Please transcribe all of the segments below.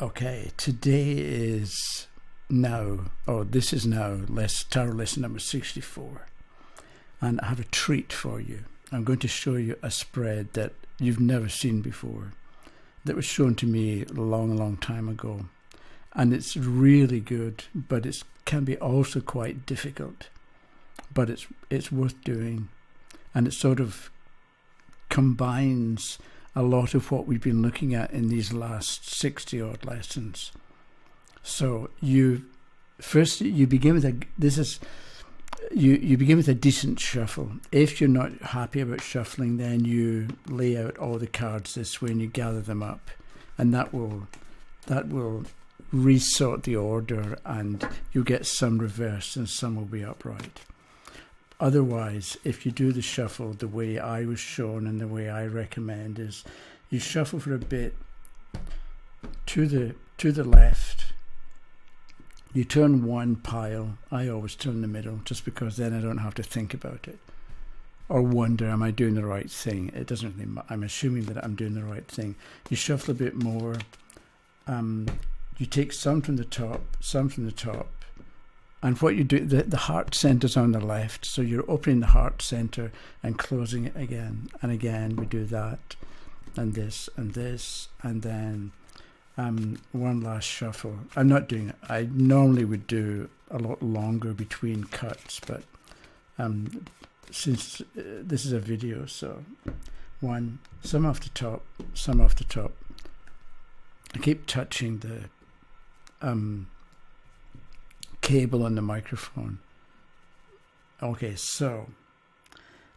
Okay, today is now, this is now tarot lesson number 64. And I have a treat for you. I'm going to show you a spread that you've never seen before, that was shown to me a long time ago. And it's really good, but it can be also quite difficult. But it's worth doing. And it sort of combines a lot of what we've been looking at in these last 60 odd lessons. So you begin with you begin with a decent shuffle. If you're not happy about shuffling, then you lay out all the cards this way and you gather them up, and that will resort the order, and you'll get some reversed and some will be upright. Otherwise, if you do the shuffle the way I was shown and the way I recommend, is you shuffle for a bit to the left. You turn one pile. I always turn the middle, just because then I don't have to think about it or wonder, am I doing the right thing? It doesn't really matter. I'm assuming that I'm doing the right thing. You shuffle a bit more. You take some from the top, and what you do, the heart center's on the left, so you're opening the heart center and closing it again. And again, we do that, and this, and this, and then one last shuffle. I'm not doing it. I normally would do a lot longer between cuts, but since this is a video, so some off the top, some off the top. I keep touching the cable on the microphone. Okay, so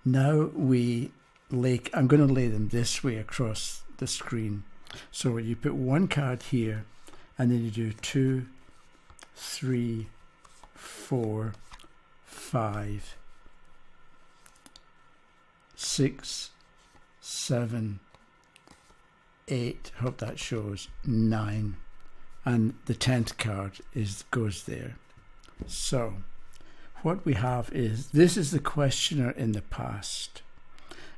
now I'm going to lay them this way across the screen. So you put one card here, and then you do 2, 3, 4, 5, 6, 7, 8. Hope that shows 9. And the 10th card goes there. So what we have is, this is the questioner in the past,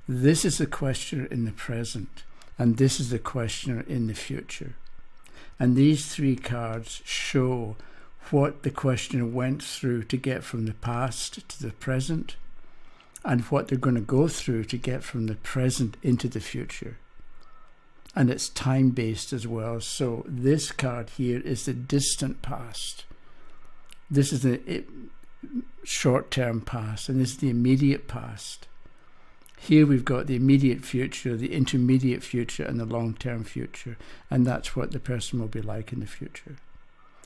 this is the questioner in the present, and this is the questioner in the future. And these three cards show what the questioner went through to get from the past to the present, and what they're going to go through to get from the present into the future. And it's time-based as well. So this card here is the distant past. This is the short-term past, and this is the immediate past. Here we've got the immediate future, the intermediate future, and the long-term future. And that's what the person will be like in the future.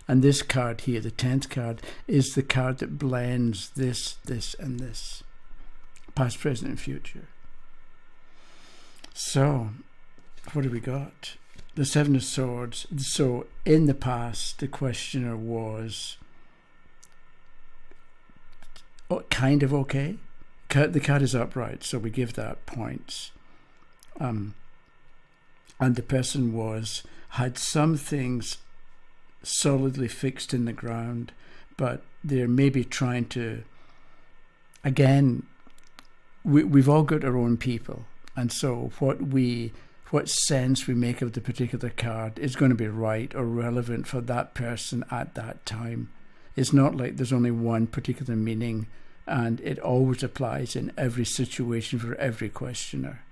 And this card here, the 10th card, is the card that blends this, this, and this. Past, present, and future. So what do we got? The 7 of Swords. So in the past, the questioner was kind of okay. The card is upright, so we give that points. And the person had some things solidly fixed in the ground, but they're maybe trying to, again, we've all got our own people, and so what sense we make of the particular card is going to be right or relevant for that person at that time. It's not like there's only one particular meaning, and it always applies in every situation for every questioner.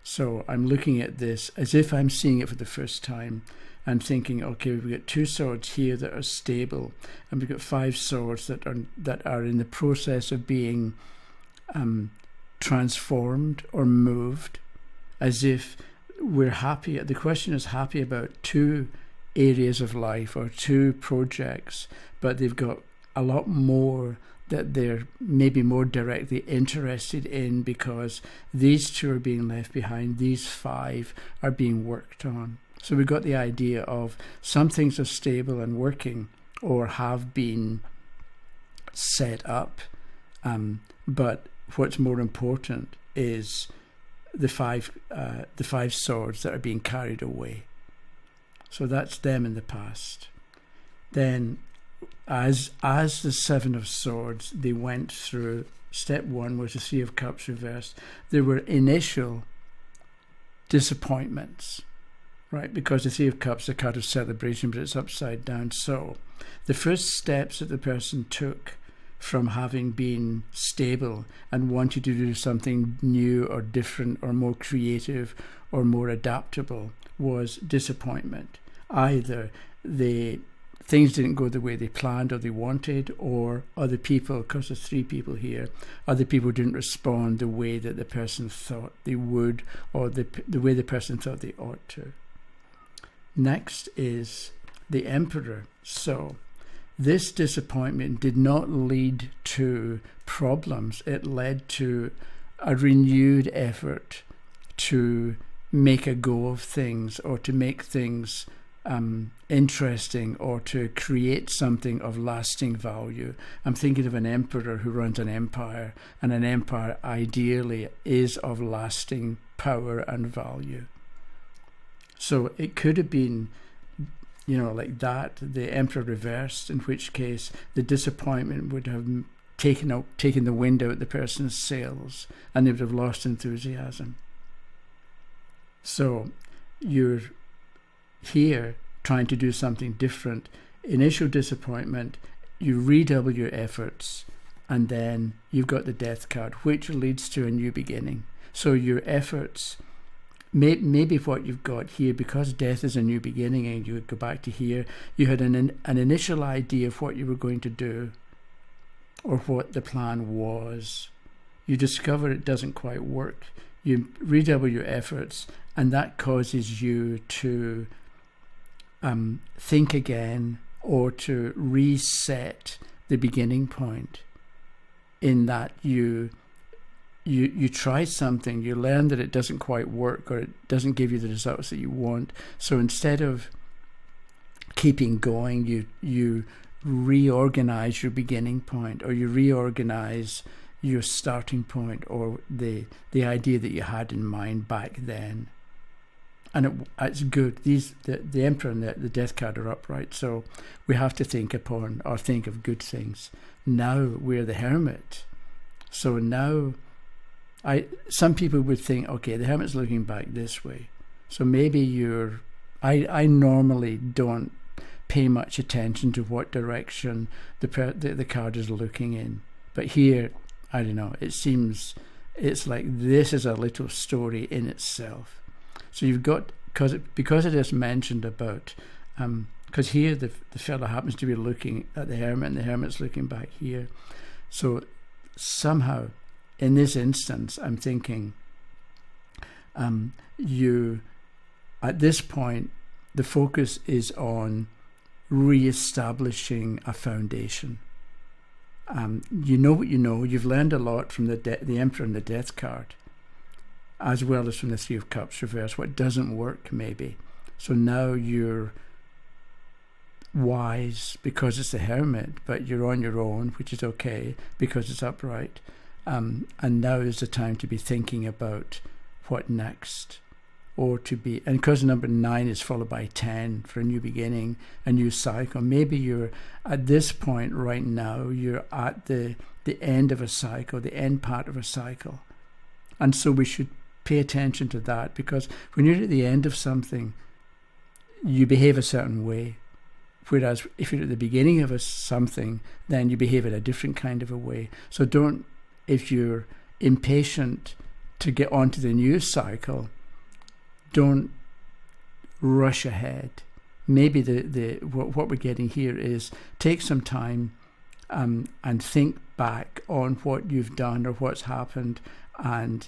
So I'm looking at this as if I'm seeing it for the first time and thinking, okay, we've got 2 swords here that are stable, and we've got 5 swords that are in the process of being transformed or moved, as if we're happy. The question is happy about 2 areas of life or 2 projects, but they've got a lot more that they're maybe more directly interested in, because these 2 are being left behind, these 5 are being worked on. So we've got the idea of some things are stable and working or have been set up, but what's more important is the 5 swords that are being carried away. So that's them in the past. Then as the 7 of Swords, they went through, step 1 was the 3 of Cups reversed. There were initial disappointments right? Because the Three of Cups is a card of celebration, but it's upside down. So the first steps that the person took from having been stable and wanted to do something new or different or more creative or more adaptable was disappointment. Either things didn't go the way they planned or they wanted, or other people, because there's 3 people here, other people didn't respond the way that the person thought they would, or the way the person thought they ought to. Next is the Emperor. So this disappointment did not lead to problems. It led to a renewed effort to make a go of things, or to make things interesting, or to create something of lasting value. I'm thinking of an emperor who runs an empire, and an empire ideally is of lasting power and value. So it could have been, like that, the Emperor reversed, in which case the disappointment would have taken the wind out of the person's sails, and they would have lost enthusiasm. So you're here trying to do something different. Initial disappointment, you redouble your efforts, and then you've got the Death card, which leads to a new beginning. So your efforts, maybe what you've got here, because death is a new beginning, and you would go back to here, you had an initial idea of what you were going to do, or what the plan was. You discover it doesn't quite work. You redouble your efforts, and that causes you to think again, or to reset the beginning point, in that you try something, you learn that it doesn't quite work, or it doesn't give you the results that you want. So instead of keeping going, you reorganize your beginning point, or you reorganize your starting point, or the idea that you had in mind back then. And it's good. The Emperor and the Death card are upright, so we have to think of good things. Now we're the Hermit. So now, some people would think, okay, the Hermit's looking back this way. So maybe I normally don't pay much attention to what direction the card is looking in. But here, I don't know, it seems it's like this is a little story in itself. So you've got, because it is mentioned about, because here the fellow happens to be looking at the Hermit, and the Hermit's looking back here. So somehow, in this instance, I'm thinking at this point, the focus is on re-establishing a foundation. You know what you know. You've learned a lot from the Emperor and the Death card, as well as from the Three of Cups reverse, what doesn't work maybe. So now you're wise because it's the Hermit, but you're on your own, which is okay because it's upright. And now is the time to be thinking about what next, or to be, and because number 9 is followed by 10 for a new beginning, a new cycle. Maybe you're at this point right now, you're at the end of a cycle, the end part of a cycle. And so we should pay attention to that, because when you're at the end of something, you behave a certain way. Whereas if you're at the beginning of something, then you behave in a different kind of a way. So if you're impatient to get onto the new cycle, don't rush ahead. Maybe what we're getting here is take some time and think back on what you've done or what's happened, and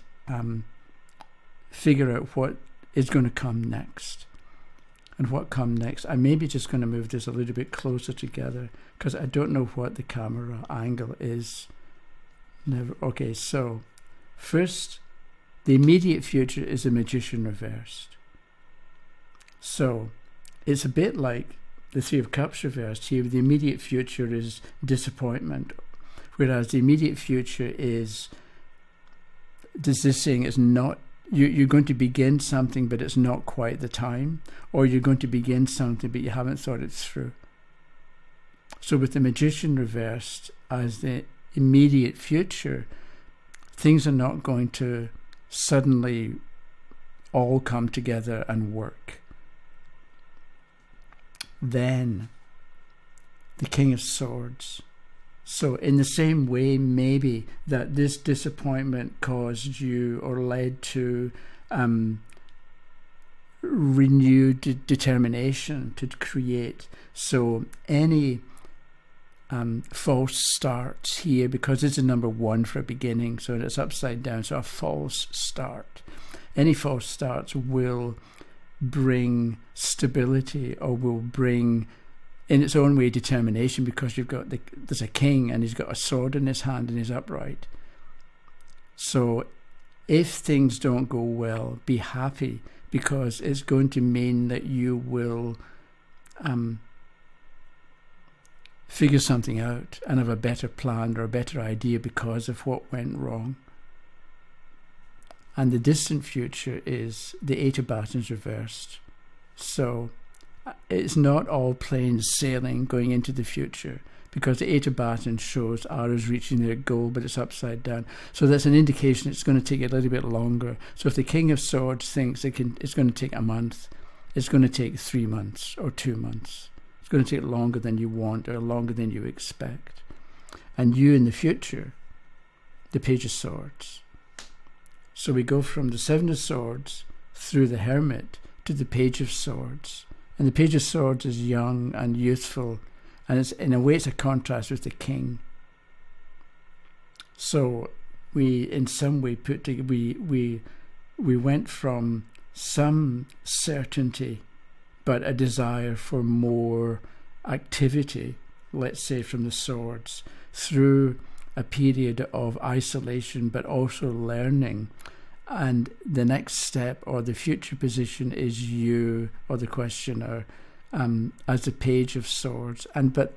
figure out what is going to come next. And what come next, I'm maybe just going to move this a little bit closer together, because I don't know what the camera angle is. Okay, so first, the immediate future is the Magician reversed. So it's a bit like the Three of Cups reversed here. The immediate future is disappointment, whereas the immediate future is, this saying is not, you're going to begin something but it's not quite the time, or you're going to begin something but you haven't thought it through. So with the Magician reversed as the immediate future, things are not going to suddenly all come together and work. then the King of Swords. So in the same way, maybe that this disappointment caused you or led to renewed determination to create. So any false starts here, because it's a number 1 for a beginning, so it's upside down, so a false start. Any false starts will bring stability, or will bring, in its own way, determination, because you've got there's a king and he's got a sword in his hand and he's upright. So if things don't go well, be happy, because it's going to mean that you will figure something out and have a better plan or a better idea because of what went wrong. And the distant future is the 8 of batons reversed. So it's not all plain sailing going into the future, because the 8 of batons shows arrows reaching their goal, but it's upside down. So that's an indication it's going to take a little bit longer. So if the King of Swords thinks it's going to take a month, it's going to take 3 months or 2 months. It's going to take longer than you want or longer than you expect. And you in the future, the Page of Swords. So we go from the 7 of Swords through the Hermit to the Page of Swords. And the Page of Swords is young and youthful, and it's, in a way, it's a contrast with the King. So we, in some way, we went from some certainty, but a desire for more activity, let's say from the Swords, through a period of isolation, but also learning. And the next step, or the future position, is you, or the questioner, as the Page of Swords. But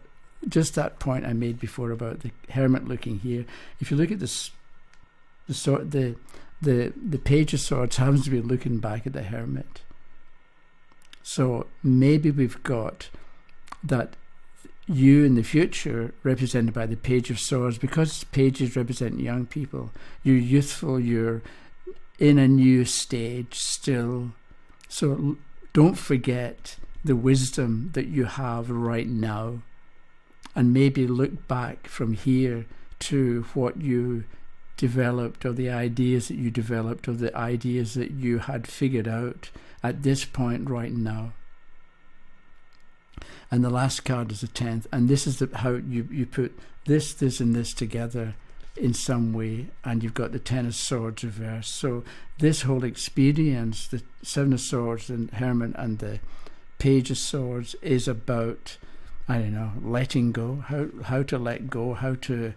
just that point I made before about the Hermit looking here. If you look at the Page of Swords happens to be looking back at the Hermit. So maybe we've got that you in the future represented by the Page of Swords, because pages represent young people. You're youthful, you're in a new stage still. So don't forget the wisdom that you have right now, and maybe look back from here to what you developed, or the ideas that you developed, or the ideas that you had figured out at this point right now. And the last card is the 10th, and this is how you put this and this together in some way, and you've got the 10 of Swords reversed. So this whole experience, the 7 of Swords and Hermit and the Page of Swords, is about, I don't know, letting go, how to let go, how to,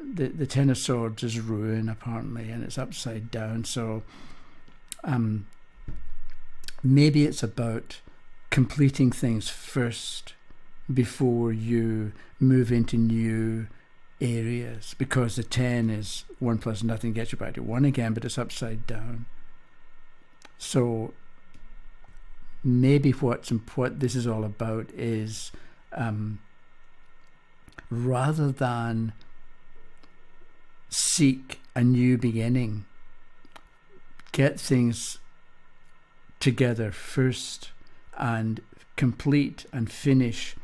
the 10 of Swords is ruin apparently, and it's upside down. So maybe it's about completing things first before you move into new areas, because the 10 is 1 plus nothing gets you back to 1 again, but it's upside down. So maybe what this is all about is rather than seek a new beginning, get things together first and complete and finish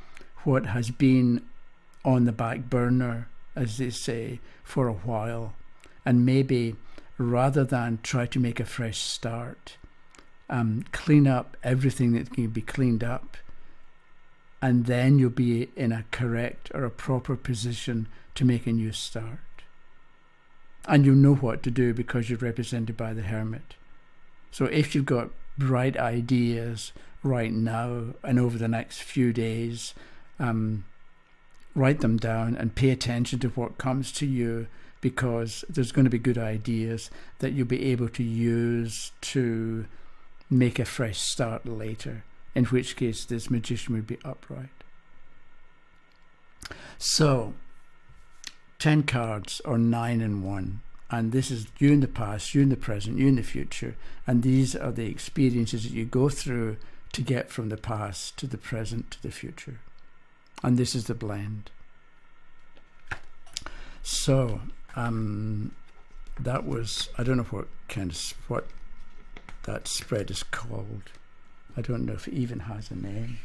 what has been on the back burner, as they say, for a while. And maybe rather than try to make a fresh start, clean up everything that can be cleaned up, and then you'll be in a correct or a proper position to make a new start. And you'll know what to do because you're represented by the Hermit. So if you've got bright ideas right now and over the next few days, write them down and pay attention to what comes to you, because there's going to be good ideas that you'll be able to use to make a fresh start later, in which case this magician would be upright. So 10 cards, or 9 and 1, and this is you in the past, you in the present, you in the future, and these are the experiences that you go through to get from the past to the present to the future. And this is the blend. So that was, I don't know what that spread is called. I don't know if it even has a name.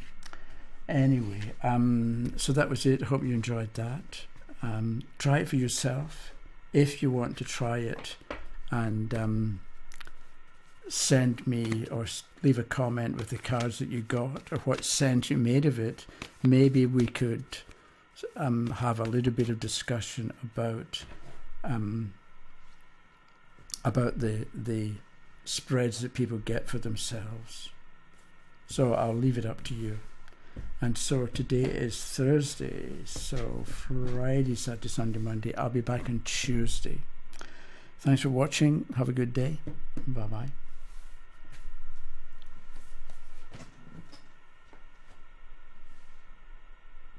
Anyway, so that was it. Hope you enjoyed that. Try it for yourself if you want to try it, and send me or leave a comment with the cards that you got or what sense you made of it. Maybe we could have a little bit of discussion about the spreads that people get for themselves. So I'll leave it up to you. And so today is Thursday, so Friday, Saturday, Sunday, Monday. I'll be back on Tuesday. Thanks for watching. Have a good day. Bye-bye.